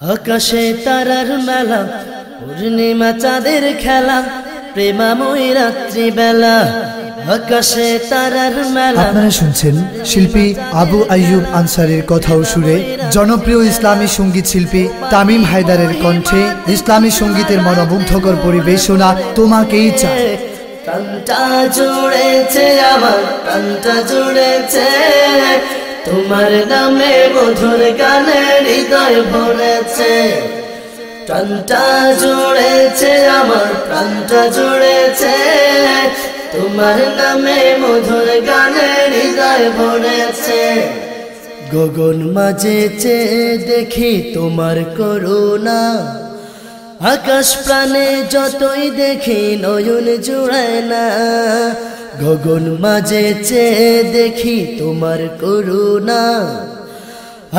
আকাশে তারার মেলা, পূর্ণিমা চাঁদের খেলা, প্রেমাময় রাত্রি বেলা। আকাশে তারার মেলা। আপনারা শুনছেন শিল্পী আবু আইয়ুব আনসারীর কথা ও সুরে জনপ্রিয় ইসলামী সঙ্গীত শিল্পী তামিম হায়দারের কণ্ঠে ইসলামী সঙ্গীতের মনোমুগ্ধকর পরিবেশনা তোমাকেই চাই। প্রাণটা জুড়েছে আমার, প্রাণটা জুড়েছে তোমার নামে, মধুর গানে হৃদয় ভরেছে। প্রাণটা জুড়েছে আমার, প্রাণটা জুড়েছে তোমার নামে, মধুর গানে হৃদয় ভরেছে। গগন মাঝে চেয়ে দেখি তোমার করুণা, আকাশ প্রাণে যতই দেখি নয়ন জুড়ায় না। গগন মাঝে চেয়ে দেখি তোমার করুণা,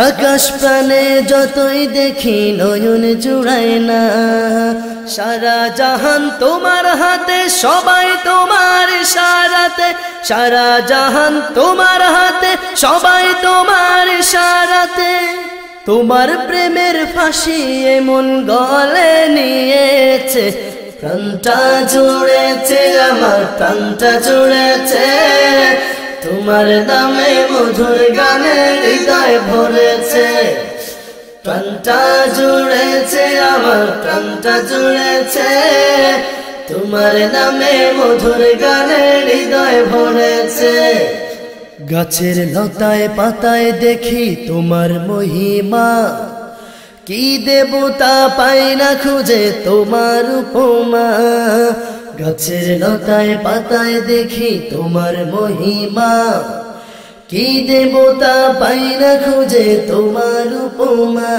আকাশ প্রাণে যতই দেখি নয়ন জুড়ায় না। সারা জাহান তোমার হাতে, সবাই তোমার ইশারাতে। সারা জাহান তোমার হাতে, সবাই তোমার ইশারাতে। তোমার প্রেমের ফাঁসি এমন গলে নিয়েছে, প্রাণটা জুড়েছে আমার, প্রাণটা জুড়েছে তোমার নামে, মধুর গানে হৃদয় ভরেছে। প্রাণটা জুড়েছে আমার, প্রাণটা জুড়েছে তোমার নামে, মধুর গানে হৃদয় ভরেছে। গাছের লতায় পাতায় দেখি তোমার মহিমা, কি দেবতা পাই না খুঁজে তোমার উপমা। গাছের লতায় পাতায় দেখি তোমার মহিমা, কি দেবতা পাই না খুঁজে তোমার উপমা।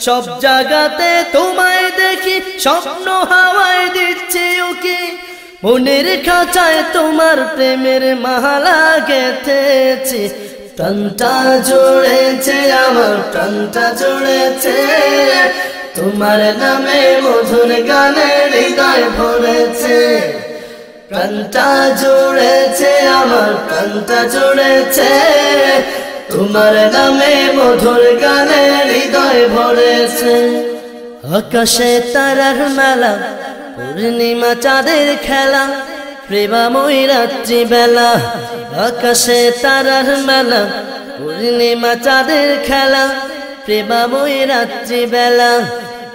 সব জায়গাতে তোমায় দেখি, স্বপ্ন হাওয়ায় দিচ্ছে ওকে, মনের খাঁচায় তোমার প্রেমের মালা গেঁথেছি। প্রাণটা জুড়েছে আমার, প্রাণটা জুড়েছে তোমার নামে, মধুর গানে হৃদয় ভরেছে। প্রাণটা জুড়েছে আমার, প্রাণটা জুড়েছে তোমার নামে, মধুর গানে হৃদয় ভরেছে। আকাশে তারার মেলা, পূর্ণিমা চাঁদের খেলা, প্রেমাময় রাত্রি বেলা। আকাশে তারার মেলা, পূর্ণিমা চাঁদের খেলা, প্রেমাময় রাত্রি বেলা।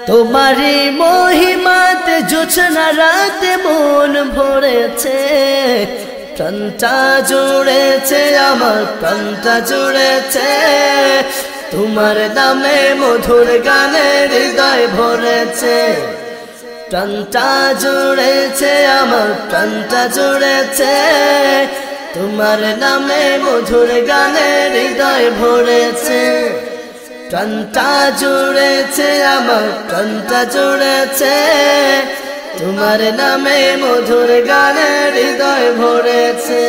তোমারই মহিমাতে জোছনা রাতে মন ভরেছে। প্রাণটা জুড়েছে আমার, প্রাণটা জুড়েছে তোমার নামে, মধুর গানে হৃদয় ভরেছে। প্রাণটা জুড়েছে আমার, প্রাণটা জুড়েছে তোমার নামে, মধুর গানে হৃদয় ভরেছে। প্রাণটা জুড়েছে আমার, প্রাণটা জুড়েছে তোমার নামে, মধুর গানে হৃদয় ভরেছে।